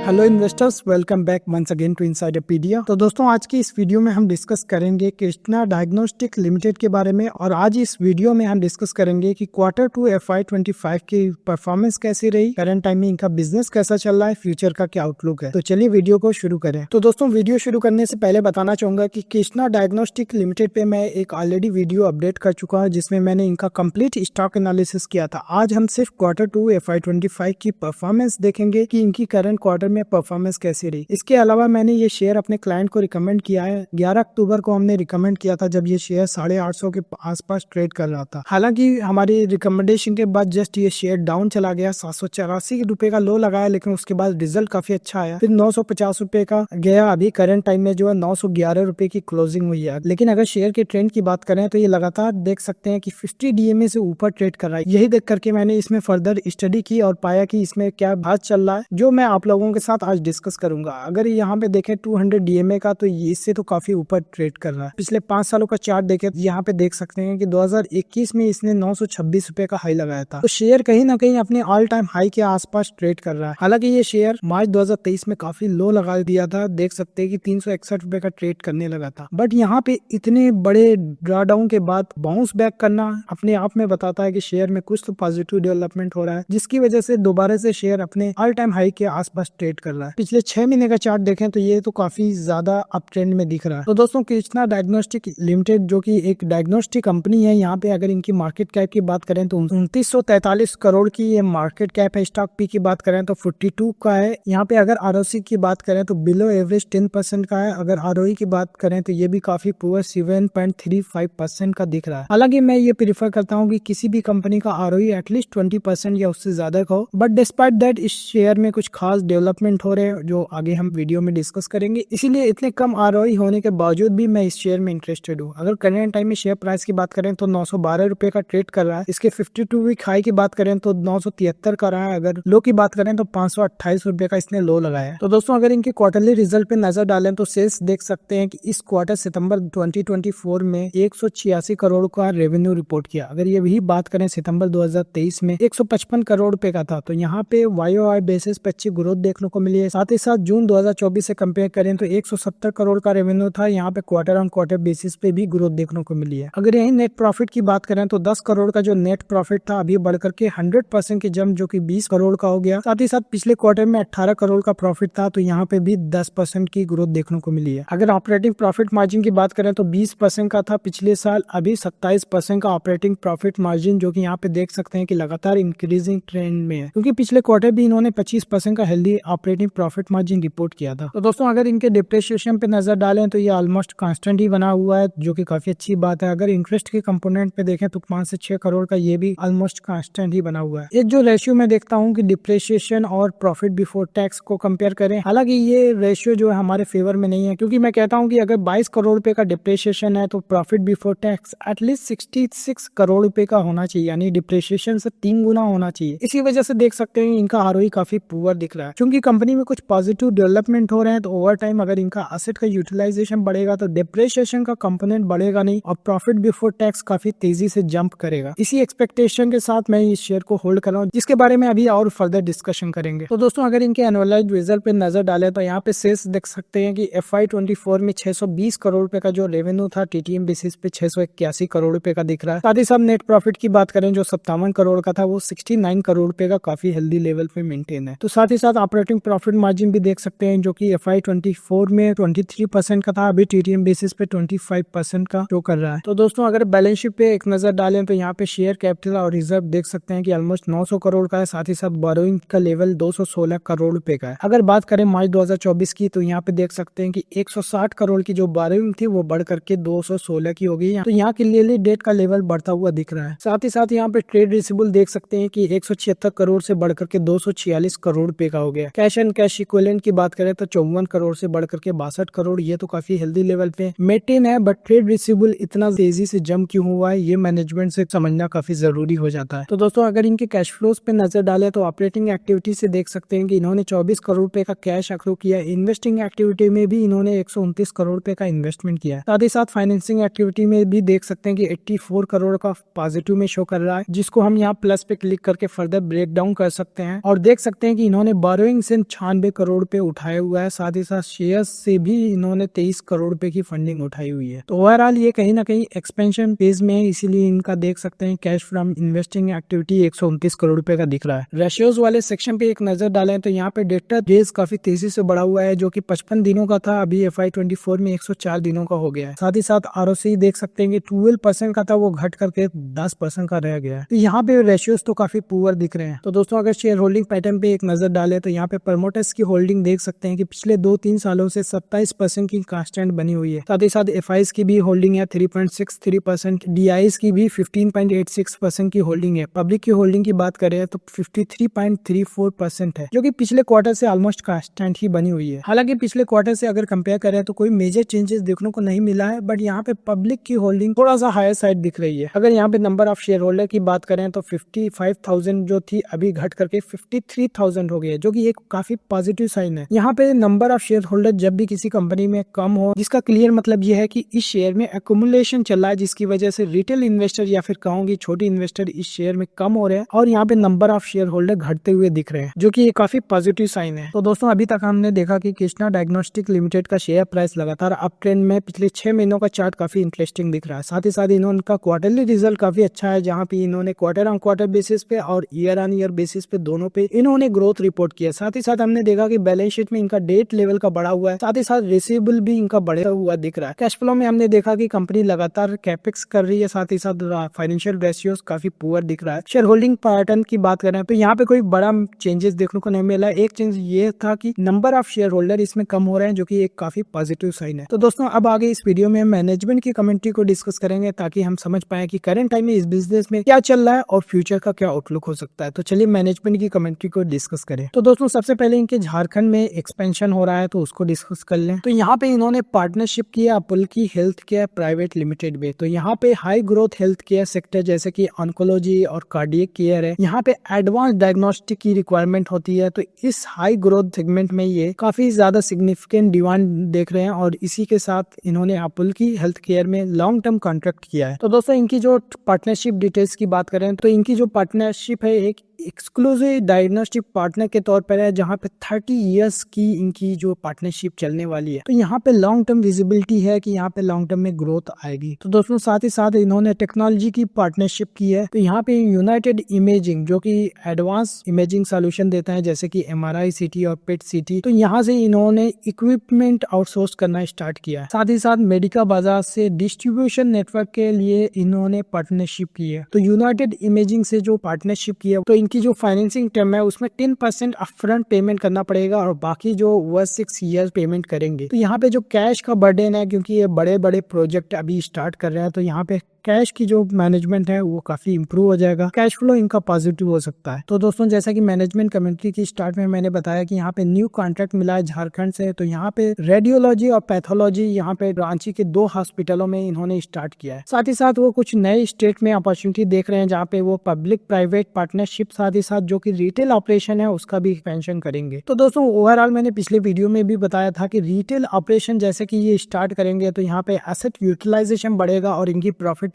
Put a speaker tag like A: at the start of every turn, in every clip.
A: Hello investors, welcome back once again to Insiderpedia. तो दोस्तों, आज की इस वीडियो में हम डिस्कस करेंगे कृष्णा डायग्नोस्टिक लिमिटेड के बारे में। और आज इस वीडियो में हम डिस्कस करेंगे कि Q2 FY25 की परफॉर्मेंस कैसी रही, करंट टाइम में इनका बिजनेस कैसा चल रहा है, फ्यूचर का क्या आउटलुक है। तो चलिए वीडियो को शुरू करें। तो दोस्तों, वीडियो शुरू करने से पहले बताना चाहूंगा कि कृष्णा डायग्नोस्टिक लिमिटेड पे मैं एक ऑलरेडी वीडियो अपडेट कर चुका हूँ, जिसमें मैंने इनका कंप्लीट स्टॉक एनालिसिस किया था। आज हम सिर्फ Q2 FY25 की परफॉर्मेंस देखेंगे कि इनकी करंट क्वार्टर में परफॉर्मेंस कैसी रही। इसके अलावा मैंने ये शेयर अपने क्लाइंट को रिकमेंड किया है। 11 अक्टूबर को हमने रिकमेंड किया था, जब ये शेयर 850 के आसपास ट्रेड कर रहा था। हालांकि हमारी रिकमेंडेशन के बाद जस्ट ये शेयर डाउन चला गया, 784 रुपए का लो लगाया, लेकिन उसके बाद रिजल्ट काफी अच्छा आया। फिर 950 रुपए का गया। अभी करंट टाइम में जो है 911 रुपए की क्लोजिंग हुई है। लेकिन अगर शेयर के ट्रेंड की बात करें तो ये लगातार देख सकते हैं कि 50 DMA से ऊपर ट्रेड कर रहा है। यही देख करके मैंने इसमें फर्दर स्टडी की और पाया कि इसमें क्या बात चल रहा है, जो मैं आप लोगों के साथ आज डिस्कस करूंगा। अगर यहाँ पे देखें 200 DMA का, तो इससे तो काफी ऊपर ट्रेड कर रहा है। पिछले 5 सालों का चार्ट देखें तो यहाँ पे देख सकते हैं कि 2021 में इसने 926 रुपए का हाई लगाया था। तो शेयर कहीं ना कहीं अपने ऑल टाइम हाई के आसपास ट्रेड कर रहा है। हालांकि ये शेयर मार्च 2023 में काफी लो लगा दिया था। देख सकते हैं कि 361 रुपए का ट्रेड करने लगा था। बट यहाँ पे इतने बड़े ड्रा डाउन के बाद बाउंस बैक करना अपने आप में बताता है कि शेयर में कुछ तो पॉजिटिव डेवलपमेंट हो रहा है, जिसकी वजह से दोबारा से शेयर अपने ऑल टाइम हाई के आसपास ट्रेड कर रहा है। पिछले 6 महीने का चार्ट देखें तो ये तो काफी ज्यादा अप ट्रेंड में दिख रहा है। तो दोस्तों, कृष्णा डायग्नोस्टिक लिमिटेड जो कि एक डायग्नोस्टिक कंपनी है, यहाँ पे अगर इनकी मार्केट कैप की बात करें तो 2943 करोड़ की ये मार्केट कैप है। स्टॉक पी की बात करें तो 42 का है। यहाँ पे अगर ROC की बात करें तो बिलो एवरेज 10% का है। अगर ROE की बात करें तो ये भी काफी पुअर 7.35% का दिख रहा है। हालांकि मैं ये प्रीफर करता हूँ कि किसी भी कंपनी का ROE एटलीस्ट 20% या उससे ज्यादा का हो। बट डिस्पाइट दैट इस शेयर में कुछ खास डेवलपमेंट हो रहे हैं, जो आगे हम वीडियो में डिस्कस करेंगे। इसीलिए इतने कम ROE होने के बावजूद भी मैं इस शेयर में इंटरेस्टेड हूँ। अगर करंट टाइम में शेयर प्राइस की बात करें तो 912 रुपए का ट्रेड कर रहा है। इसके 52 वीक हाई की बात करें तो 973 का रहा है। अगर लो की बात करें तो 528 रुपए का इसने लो लगाया है। तो दोस्तों, अगर इनके क्वार्टरली रिजल्ट पे नजर डालें तो सेल्स देख सकते हैं कि इस क्वार्टर सितंबर 2024 में 186 करोड़ का रेवेन्यू रिपोर्ट किया। अगर ये भी बात करें सितंबर 2023 में 155 करोड़ रुपए का था। तो यहाँ पे YOY बेसिस पे अच्छी ग्रोथ देखने को मिली है। साथ ही साथ जून 2024 से कंपेयर करें तो 170 करोड़ का रेवेन्यू था। यहाँ पे क्वार्टर ऑन क्वार्टर बेसिस पे भी ग्रोथ देखने को मिली है। अगर यही नेट प्रॉफिट की बात करें तो 10 करोड़ का जो नेट प्रॉफिट था, अभी बढ़कर के 100% की जंप जो कि 20 करोड़ का हो गया। साथ ही साथ पिछले क्वार्टर में 18 करोड़ का प्रॉफिट था, तो यहाँ पे भी 10% की ग्रोथ देखने को मिली है। अगर ऑपरेटिंग प्रॉफिट मार्जिन की बात करें तो 20% का था पिछले साल, अभी 27% का ऑपरेटिंग प्रॉफिट मार्जिन, जो कि यहाँ पे देख सकते हैं कि लगातार इंक्रीजिंग ट्रेंड में है, क्योंकि पिछले क्वार्टर भी इन्होंने 25% का healthy operating profit margin report किया था। तो दोस्तों, अगर इनके डिप्रिसिएशन पे नजर डालें तो ये ऑलमोस्ट कांस्टेंट ही बना हुआ है, जो कि काफी अच्छी बात है। अगर इंटरेस्ट के कंपोनेंट पे देखें तो 5 से 6 करोड़ का ये भी ऑलमोस्ट कांस्टेंट ही बना हुआ है। एक जो रेशियो में देखता हूँ कि डिप्रिसिएशन और प्रॉफिट बिफोर टैक्स को कंपेयर करें, हालांकि ये रेशियो जो है हमारे फेवर में नहीं है, क्योंकि मैं कहता हूँ कि अगर 22 करोड़ रुपए का डिप्रिसिएशन है तो profit before tax at least 66 crore रुपए का होना चाहिए, यानी डिप्रिसिएशन से 3 गुना होना चाहिए। इसी वजह से देख सकते हैं इनका ROE काफी पुअर दिख रहा है। क्योंकि कंपनी में कुछ पॉजिटिव डेवलपमेंट हो रहे हैं, तो ओवर टाइम अगर इनका एसेट का यूटिलाइजेशन बढ़ेगा तो डिप्रिसिएशन का कंपोनेंट बढ़ेगा नहीं और प्रॉफिट बिफोर टैक्स काफी तेजी से जंप करेगा। इसी एक्सपेक्टेशन के साथ मैं इस शेयर को होल्ड कर रहा हूँ, जिसके बारे में अभी और फर्दर डिस्कशन करेंगे। तो दोस्तों, अगर इनके एनुअलाइज्ड रिजल्ट पे नजर डाले तो यहाँ पे सेल्स देख सकते हैं कि FY24 में 620 करोड़ रुपए का जो रेवेन्यू था, TTM बेसिस पे 681 करोड़ रुपए का दिख रहा है। साथ ही साथ नेट प्रॉफिट की बात करें जो 57 करोड़ का था, वो 69 करोड़ रुपए का काफी हेल्दी लेवल पे मेंटेन है। तो साथ ही साथ ऑपरेटिंग प्रॉफिट मार्जिन भी देख सकते हैं, जो कि FY24 में 23% का था, अभी TTM बेसिस पे 25% का शो कर रहा है। तो दोस्तों, अगर बैलेंस शीट पे एक नजर डालें तो यहाँ पे शेयर कैपिटल और रिजर्व देख सकते हैं कि ऑलमोस्ट 900 करोड़ का है। साथ ही साथ बोरोइंग का लेवल 216 करोड़ रुपए का है। अगर बात करें मार्च 2024 की, तो यहाँ पे देख सकते हैं कि 160 करोड़ की जो बोरोइंग थी वो बढ़ करके 216 की हो गई। तो यहाँ की लेली डेट का लेवल बढ़ता हुआ दिख रहा है। साथ ही साथ यहाँ पे ट्रेड रिसीवेबल देख सकते हैं कि 176 करोड़ से बढ़कर के 246 करोड़ रुपए का हो गया। कैश एंड कैश इक्विवेलेंट की बात करें तो 54 करोड़ से बढ़कर के 62 करोड़, ये तो काफी हेल्दी लेवल पे मेंटेन है। बट ट्रेड रिसीवेबल इतना तेजी से जंप क्यों हुआ है, ये मैनेजमेंट से समझना काफी जरूरी हो जाता है। तो दोस्तों, अगर इनके कैश फ्लोज पे नजर डाले तो ऑपरेटिंग एक्टिविटी से देख सकते हैं कि इन्होंने 24 करोड़ रुपए का कैश अक्रू किया। इन्वेस्टिंग एक्टिविटी में भी इन्होंने 129 करोड़ रुपए का इन्वेस्टमेंट किया है। साथ ही साथ फाइनेंसिंग एक्टिविटी में भी देख सकते हैं कि 84 करोड़ का पॉजिटिव में शो कर रहा है, जिसको हम यहाँ प्लस पे क्लिक करके फर्दर ब्रेक डाउन कर सकते हैं और देख सकते हैं कि इन्होंने बोरोइंग 396 करोड़ पे उठाया हुआ है। साथ ही साथ शेयर से भी इन्होंने 23 करोड़ रुपए की फंडिंग उठाई हुई है। तो ओवरऑल ये कहीं ना कहीं एक्सपेंशन फेज में है, इसीलिए इनका देख सकते हैं cash from investing activity 129 crore रुपए का दिख रहा है। रेशियोज वाले सेक्शन पे एक नजर डालें तो यहाँ पे डेटा डेज काफी तेजी से बढ़ा हुआ है, जो कि 55 दिनों का था, अभी FY24 में 104 दिनों का हो गया है। साथ ही साथ ROC देख सकते हैं कि 12% का था, वो घट करके 10% का रह गया है। तो यहाँ पे रेशियोज तो काफी पुअर दिख रहे हैं। तो दोस्तों अगर शेयर होल्डिंग पैटर्न पे एक नजर डाले तो यहाँ पे प्रमोटर्स की होल्डिंग देख सकते हैं कि पिछले 2-3 सालों से 27% की कांस्टेंट बनी हुई है। साथ ही साथ FIs की भी होल्डिंग है 3.63%, DIs की भी 15.86% की होल्डिंग है। पब्लिक की होल्डिंग की बात करें तो 53.34% है, जो कि पिछले क्वार्टर से ऑलमोस्ट कांस्टेंट ही बनी हुई है। हालांकि पिछले क्वार्टर से अगर कंपेयर करें तो कोई मेजर चेंजेस देखने को नहीं मिला है, बट यहाँ पे पब्लिक की होल्डिंग थोड़ा सा हायर साइड दिख रही है। अगर यहाँ पे नंबर ऑफ शेयर होल्डर की बात करें तो 55,000 जो थी अभी घट करके 53,000 हो गई है, जो कि एक काफी पॉजिटिव साइन है। यहाँ पे नंबर ऑफ शेयर होल्डर जब भी किसी कंपनी में कम हो, जिसका क्लियर मतलब यह है कि इस शेयर में एक्युमुलेशन चल रहा है, जिसकी वजह से रिटेल इन्वेस्टर या फिर कहूंगी छोटी इन्वेस्टर इस शेयर में कम हो रहे हैं और यहाँ पे नंबर ऑफ शेयर होल्डर घटते हुए दिख रहे हैं, जो कि काफी पॉजिटिव साइन है। तो दोस्तों अभी तक हमने देखा कि कृष्णा डायग्नोस्टिक लिमिटेड का शेयर प्राइस लगातार अप ट्रेंड में, पिछले 6 महीनों का चार्ट काफी इंटरेस्टिंग दिख रहा है। साथ ही साथ इनका क्वार्टरली रिजल्ट काफी अच्छा है, जहाँ पे इन्होंने क्वार्टर ऑन क्वार्टर बेसिस पे और ईयर ऑन ईयर बेसिस पे दोनों पे इन्होंने ग्रोथ रिपोर्ट किया। साथ ही साथ हमने देखा कि बैलेंस शीट में इनका डेट लेवल का बढ़ा हुआ है, साथ ही साथ रिसीवेबल भी इनका बढ़ा हुआ दिख रहा है। कैश फ्लो में हमने देखा कि कंपनी लगातार कैपेक्स कर रही है, साथ ही साथ फाइनेंशियल रेशियोज काफी पुअर दिख रहा है। शेयर होल्डिंग पैटर्न की बात करें तो यहाँ पे कोई बड़ा चेंजेस देखने को नहीं मिला। एक चेंज ये था कि नंबर ऑफ शेयर होल्डर इसमें कम हो रहे हैं, जो कि एक काफी पॉजिटिव साइन है। तो दोस्तों अब आगे इस वीडियो में मैनेजमेंट की कमेंट्री को डिस्कस करेंगे, ताकि हम समझ पाए कि करंट टाइम में इस बिजनेस में क्या चल रहा है और फ्यूचर का क्या आउटलुक हो सकता है। तो चलिए मैनेजमेंट की कमेंट्री को डिस्कस करें। तो दोस्तों सबसे पहले इनके झारखंड में एक्सपेंशन हो रहा है, तो उसको डिस्कस कर लें। तो यहाँ पे इन्होंने पार्टनरशिप किया अपोलो की हेल्थ केयर प्राइवेट लिमिटेड में। तो यहाँ पे high growth health care sector जैसे कि ऑन्कोलॉजी और कार्डियक केयर है, यहाँ पे एडवांस डायग्नोस्टिक की रिक्वायरमेंट होती है। तो इस हाई ग्रोथ सेगमेंट में ये काफी ज्यादा सिग्निफिकेंट डिमांड देख रहे हैं और इसी के साथ इन्होंने अपोलो की हेल्थ केयर में लॉन्ग टर्म कॉन्ट्रैक्ट किया है। तो दोस्तों इनकी जो पार्टनरशिप डिटेल्स की बात करें तो इनकी जो पार्टनरशिप है एक एक्सक्लूसिव डायग्नोस्टिक पार्टनर के तौर पर है, जहाँ पे 30 इयर्स की इनकी जो पार्टनरशिप चलने वाली है। तो यहाँ पे लॉन्ग टर्म विजिबिलिटी है कि यहाँ पे लॉन्ग टर्म में ग्रोथ आएगी। तो दोस्तों साथ ही साथ इन्होंने टेक्नोलॉजी की पार्टनरशिप की है। तो यहाँ पे यूनाइटेड इमेजिंग जो कि एडवांस इमेजिंग सोल्यूशन देता है, जैसे कि MRI CT और PET CT, तो यहाँ से इन्होंने इक्विपमेंट आउटसोर्स करना स्टार्ट किया है। साथ ही साथ मेडिका बाजार से डिस्ट्रीब्यूशन नेटवर्क के लिए इन्होंने पार्टनरशिप की है। तो यूनाइटेड इमेजिंग से जो पार्टनरशिप की है, तो की जो फाइनेंसिंग टर्म है उसमें 10% अपफ्रंट पेमेंट करना पड़ेगा और बाकी जो 6 ईयर्स पेमेंट करेंगे। तो यहाँ पे जो कैश का बर्डन है, क्योंकि ये बड़े बड़े प्रोजेक्ट अभी स्टार्ट कर रहे हैं, तो यहाँ पे कैश की जो मैनेजमेंट है वो काफी इंप्रूव हो जाएगा, कैश फ्लो इनका पॉजिटिव हो सकता है। तो दोस्तों जैसा कि मैनेजमेंट कमेंट्री की स्टार्ट में मैंने बताया कि यहाँ पे न्यू कॉन्ट्रैक्ट मिला है झारखंड से। तो यहाँ पे रेडियोलॉजी और पैथोलॉजी यहाँ पे रांची के 2 हॉस्पिटलों में इन्होंने स्टार्ट किया है। साथ ही साथ वो कुछ नए स्टेट में अपॉर्चुनिटी देख रहे हैं, जहाँ पे वो पब्लिक प्राइवेट पार्टनरशिप, साथ ही साथ जो कि रिटेल ऑपरेशन है उसका भी एक्सपेंशन करेंगे। तो दोस्तों ओवरऑल मैंने पिछले वीडियो में भी बताया था कि रिटेल ऑपरेशन जैसे कि ये स्टार्ट करेंगे तो यहाँ पे एसेट यूटिलाइजेशन बढ़ेगा और इनकी प्रॉफिटेबिलिटी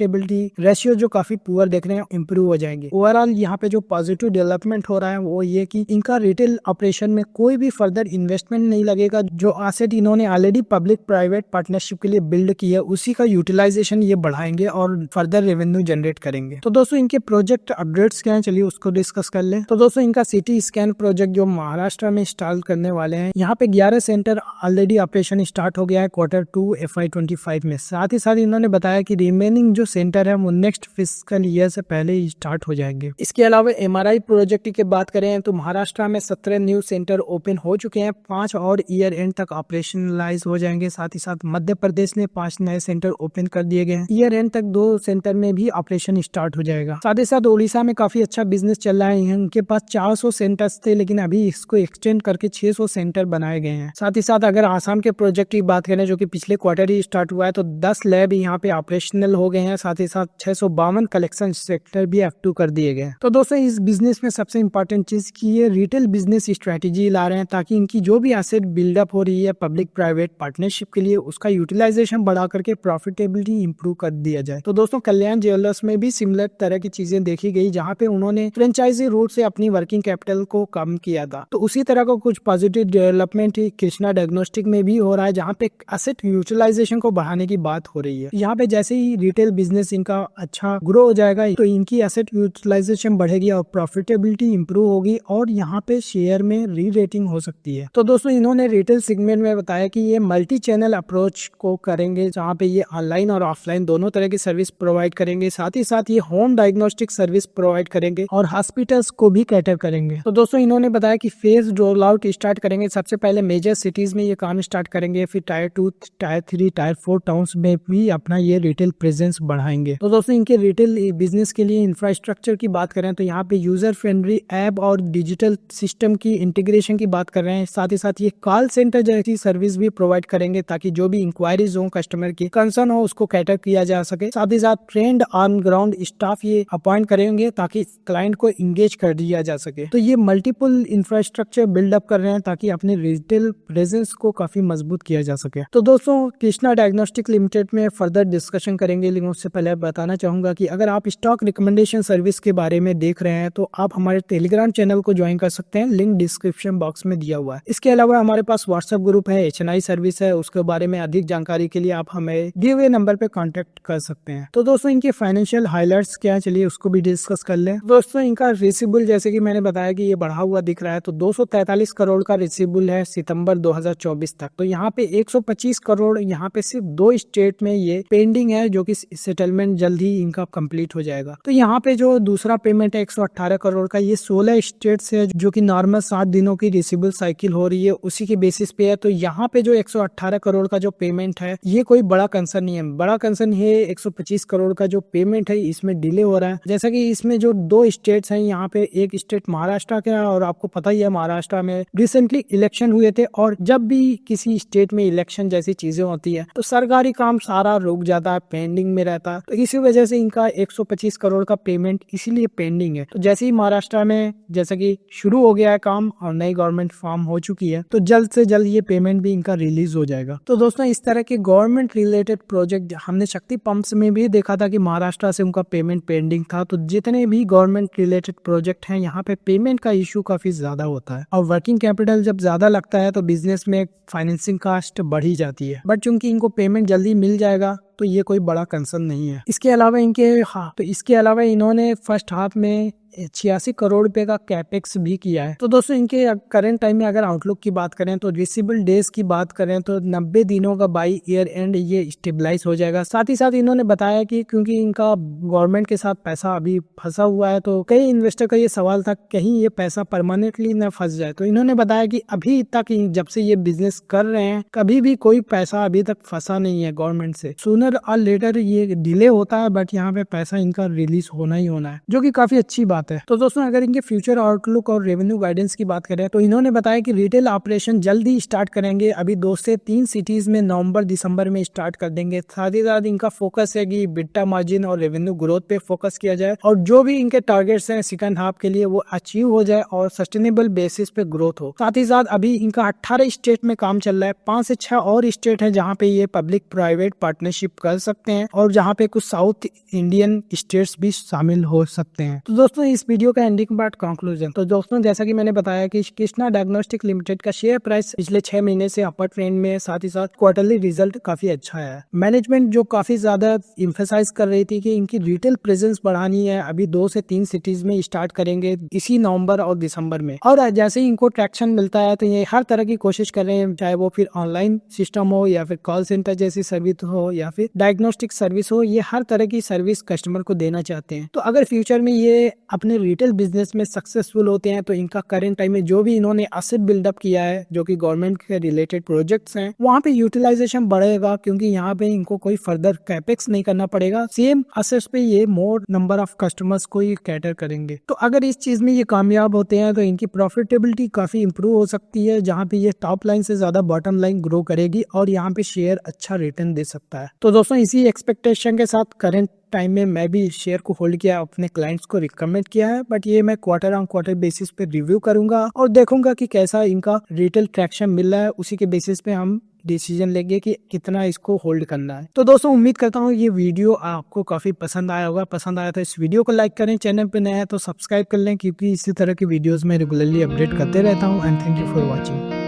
A: रेशियो जो काफी पुअर देख रहे हैं इंप्रूव हो जाएंगे। ओवरऑल यहाँ पे जो पॉजिटिव डेवलपमेंट हो रहा है वो ये कि इनका रिटेल ऑपरेशन में कोई भी फर्दर इन्वेस्टमेंट नहीं लगेगा। जो एसेट इन्होंने ऑलरेडी पब्लिक प्राइवेट पार्टनरशिप के लिए बिल्ड किया उसी का यूटिलाइजेशन ये बढ़ाएंगे और फर्दर रेवेन्यू जनरेट करेंगे। तो दोस्तों इनके प्रोजेक्ट अपडेट्स क्या है, चलिए उसको डिस्कस कर ले। तो दोस्तों इनका सिटी स्कैन प्रोजेक्ट जो महाराष्ट्र में इंस्टॉल करने वाले हैं, यहाँ पे 11 सेंटर ऑलरेडी ऑपरेशन स्टार्ट हो गया है Q2 FY25 में। साथ ही साथ इन्होंने बताया कि रिमेनिंग जो सेंटर है वो नेक्स्ट फिस्कल ईयर से पहले ही स्टार्ट हो जाएंगे। इसके अलावा MRI प्रोजेक्ट की बात करें तो महाराष्ट्र में 17 न्यू सेंटर ओपन हो चुके हैं, 5 और ईयर एंड तक ऑपरेशनलाइज हो जाएंगे। साथ ही साथ मध्य प्रदेश ने 5 नए सेंटर ओपन कर दिए गए हैं, ईयर एंड तक 2 सेंटर में भी ऑपरेशन स्टार्ट हो जाएगा। साथ ही साथ ओडिशा में काफी अच्छा बिजनेस चल रहा है, इनके पास 400 सेंटर्स थे लेकिन अभी इसको एक्सटेंड करके 600 सेंटर बनाए गए हैं। साथ ही साथ अगर आसाम के प्रोजेक्ट की बात करें जो कि पिछले क्वार्टर ही स्टार्ट हुआ है, तो 10 लैब यहाँ पे ऑपरेशनल हो गए हैं। हैं, साथ ही साथ 652 कलेक्शन सेक्टर भी एक्टिव कर दिए गए। तो दोस्तों इस बिजनेस में सबसे इंपॉर्टेंट चीज की ये रिटेल बिजनेस स्ट्रेटेजी ला रहे हैं ताकि इनकी जो भी एसेट बिल्डअप हो रही है पब्लिक प्राइवेट पार्टनरशिप के लिए उसका यूटिलाइजेशन बढ़ा करके प्रॉफिटेबिलिटी इंप्रूव कर दिया जाए। तो दोस्तों कल्याण ज्वेलर्स में भी सिमिलर तरह की चीजें देखी गई, जहाँ पे उन्होंने फ्रेंचाइजी रूट से अपनी वर्किंग कैपिटल को कम किया था। तो उसी तरह का कुछ पॉजिटिव डेवलपमेंट ही कृष्णा डायग्नोस्टिक में भी हो रहा है, जहाँ पे एसेट यूटिलाइजेशन को बढ़ाने की बात हो रही है। यहाँ पे जैसे ही रिटेल बिजनेस इनका अच्छा ग्रो हो जाएगा तो इनकी एसेट यूटिलाइजेशन बढ़ेगी और प्रॉफिटेबिलिटी इंप्रूव होगी और यहाँ पे शेयर में री रेटिंग हो सकती है। तो दोस्तों इन्होंने रिटेल सेगमेंट में बताया कि ये मल्टी चैनल अप्रोच को करेंगे, जहाँ पे ये ऑनलाइन और ऑफलाइन दोनों तरह की सर्विस प्रोवाइड करेंगे। साथ ही साथ ये होम डायग्नोस्टिक सर्विस प्रोवाइड करेंगे और हॉस्पिटल्स को भी कैटर करेंगे। तो दोस्तों इन्होंने बताया कि फेज रोल आउट स्टार्ट करेंगे। सबसे पहले मेजर सिटीज में ये काम स्टार्ट करेंगे, फिर टायर 2, टायर 3, टायर 4 टाउन्स में भी अपना ये रिटेल प्रेजेंस बढ़ाएंगे। तो दोस्तों इनके रिटेल बिजनेस के लिए इंफ्रास्ट्रक्चर की बात करें तो यहाँ पे यूजर फ्रेंडली ऐप और डिजिटल सिस्टम की इंटीग्रेशन की बात कर रहे हैं। साथ ही साथ ये कॉल सेंटर जैसी सर्विस भी प्रोवाइड करेंगे ताकि जो भी इंक्वायरीज हो, कस्टमर की कंसर्न हो, उसको कैटर किया जा सके। साथ ही साथ ट्रेंड ऑन ग्राउंड स्टाफ ये अपॉइंट करेंगे ताकि क्लाइंट को इंगेज कर दिया जा सके। तो ये मल्टीपल इंफ्रास्ट्रक्चर बिल्डअप कर रहे हैं ताकि अपने रिटेल प्रेजेंस को काफी मजबूत किया जा सके। तो दोस्तों कृष्णा डायग्नोस्टिक लिमिटेड में फर्दर डिस्कशन करेंगे, लेकिन उससे पहले बताना चाहूंगा कि अगर आप स्टॉक रिकमेंडेशन सर्विस के बारे में देख रहे हैं तो आप हमारे टेलीग्राम चैनल को ज्वाइन कर सकते हैं, लिंक डिस्क्रिप्शन बॉक्स में दिया हुआ है। इसके अलावा हमारे पास व्हाट्सएप ग्रुप है, HNI सर्विस है, उसके बारे में अधिक जानकारी के लिए आप हमें दिए हुए नंबर पे कांटेक्ट कर सकते हैं। तो दोस्तों इनके फाइनेंशियल हाइलाइट्स क्या है, चलिए उसको भी डिस्कस कर लें। दोस्तों इनका रिसीवेबल जैसे कि मैंने बताया कि ये बढ़ा हुआ दिख रहा है, तो 243 करोड़ का रिसीवेबल है सितंबर 2024 तक। तो यहाँ पे 125 करोड़ यहाँ पे सिर्फ 2 स्टेट में ये पेंडिंग है, जो कि सेटलमेंट जल्द ही इनका कंप्लीट हो जाएगा। तो यहाँ पे जो दूसरा पेमेंट है 118 करोड़ का, ये 16 स्टेट से जो कि नॉर्मल 7 दिनों की रिसीवेबल साइकिल हो रही है उसी के बेसिस पे है। तो यहाँ पे जो 118 करोड़ का जो पेमेंट है ये कोई बड़ा कंसर्न नहीं है। बड़ा कंसर्न है 125 करोड़ का जो पेमेंट है इसमें डिले हो रहा है। जैसा कि इसमें जो 2 स्टेट्स हैं, यहाँ पे एक स्टेट महाराष्ट्र का है और आपको पता ही है महाराष्ट्र में रिसेंटली इलेक्शन हुए थे और जब भी किसी स्टेट में इलेक्शन जैसी चीजें होती है तो सरकारी काम सारा रुक जाता है, पेंडिंग में रहता है। तो इसी वजह से इनका 125 करोड़ का पेमेंट इसीलिए पेंडिंग है। तो जैसे ही महाराष्ट्र में जैसा कि शुरू हो गया है काम और नई गवर्नमेंट फॉर्म हो चुकी है तो जल्द से जल्द ये पेमेंट भी इनका रिलीज हो जाएगा। तो दोस्तों इस तरह के गवर्नमेंट रिलेटेड प्रोजेक्ट हमने शक्ति पंप्स में भी देखा था कि महाराष्ट्र से उनका पेमेंट पेंडिंग था। तो जितने भी गवर्नमेंट रिलेटेड प्रोजेक्ट हैं यहाँ पे पेमेंट का इशू काफी ज्यादा होता है और वर्किंग कैपिटल जब ज्यादा लगता है तो बिजनेस में फाइनेंसिंग कास्ट बढ़ी जाती है। बट चूंकि इनको पेमेंट जल्दी मिल जाएगा तो ये कोई बड़ा कंसर्न नहीं है। इसके अलावा इन्होंने फर्स्ट हाफ में 86 करोड़ रुपए का कैपेक्स भी किया है। तो दोस्तों इनके करंट टाइम में अगर आउटलुक की बात करें तो रिसीवेबल डेज की बात करें तो 90 दिनों का बाई ईयर एंड ये स्टेबलाइज हो जाएगा। साथ ही साथ इन्होंने बताया कि क्योंकि इनका गवर्नमेंट के साथ पैसा अभी फंसा हुआ है तो कई इन्वेस्टर का ये सवाल था कहीं ये पैसा परमानेंटली न फंस जाए। तो इन्होंने बताया कि अभी तक जब से ये बिजनेस कर रहे हैं कभी भी कोई पैसा अभी तक फंसा नहीं है गवर्नमेंट से। सूनर और लेटर ये डिले होता है बट यहाँ पे पैसा इनका रिलीज होना ही होना है, जो कि काफी अच्छी बात है। तो दोस्तों अगर इनके फ्यूचर आउटलुक और रेवेन्यू गाइडेंस की बात करें तो इन्होंने बताया कि रिटेल ऑपरेशन जल्दी स्टार्ट करेंगे, अभी 2 से 3 सिटीज में नवंबर दिसंबर में स्टार्ट कर देंगे। साथ ही साथ इनका फोकस है कि बिट्टा मार्जिन और रेवेन्यू ग्रोथ पे फोकस किया जाए और जो भी इनके टारगेट्स हैं सेकंड हाफ के लिए वो अचीव हो जाए और सस्टेनेबल बेसिस पे ग्रोथ हो। साथ ही साथ अभी इनका 18 स्टेट में काम चल रहा है, 5 से 6 और स्टेट है जहाँ पे ये पब्लिक प्राइवेट पार्टनरशिप कर सकते हैं और जहाँ पे कुछ साउथ इंडियन स्टेट्स भी शामिल हो सकते हैं। तो दोस्तों इस वीडियो का एंडिंग पार्ट कंक्लूजन। तो दोस्तों जैसा कि मैंने बताया कि कृष्णा डायग्नोस्टिक लिमिटेड का शेयर प्राइस पिछले 6 महीने से अपर ट्रेंड में, साथ ही साथ क्वार्टरली रिजल्ट काफी अच्छा है। मैनेजमेंट जो काफी ज्यादा इम्फेसाइज कर रही थी कि इनकी रिटेल प्रेजेंस बढ़ानी है, अभी 2 से 3 सिटीज में स्टार्ट करेंगे इसी नवंबर और दिसंबर में। और जैसे ही इनको ट्रैक्शन मिलता है तो ये हर तरह की कोशिश कर रहे हैं, चाहे वो फिर ऑनलाइन सिस्टम हो या फिर कॉल सेंटर जैसी सर्विस हो या फिर डायग्नोस्टिक सर्विस हो, ये हर तरह की सर्विस कस्टमर को देना चाहते हैं। तो अगर फ्यूचर में ये अपने रिटेल बिजनेस में सक्सेसफुल होते हैं तो इनका करंट टाइम में जो भी इन्होंने एसेट बिल्डअप किया है जो कि गवर्नमेंट के रिलेटेड प्रोजेक्ट्स हैं वहाँ पे यूटिलाइजेशन बढ़ेगा, क्योंकि यहाँ पे इनको कोई फर्दर कैपेक्स नहीं करना पड़ेगा। सेम एसेट्स पे ये मोर नंबर ऑफ कस्टमर्स को ये कैटर करेंगे। तो अगर इस चीज में ये कामयाब होते हैं तो इनकी प्रॉफिटेबिलिटी काफी इंप्रूव हो सकती है, जहाँ पे ये टॉप लाइन से ज्यादा बॉटम लाइन ग्रो करेगी और यहाँ पे शेयर अच्छा रिटर्न दे सकता है। तो दोस्तों इसी एक्सपेक्टेशन के साथ करंट टाइम में मैं भी इस शेयर को होल्ड किया, अपने क्लाइंट्स को रिकमेंड किया है, बट ये मैं क्वार्टर ऑन क्वार्टर बेसिस पे रिव्यू करूंगा और देखूंगा कि कैसा इनका रिटेल ट्रैक्शन मिल रहा है। उसी के बेसिस पे हम डिसीजन लेंगे कि कितना इसको होल्ड करना है। तो दोस्तों उम्मीद करता हूँ ये वीडियो आपको काफी पसंद आया होगा। पसंद आया तो इस वीडियो को लाइक करें, चैनल पे नए हैं तो सब्सक्राइब कर लें, क्योंकि इसी तरह की वीडियोस में रेगुलरली अपडेट करते रहता हूँ। And thank you for watching.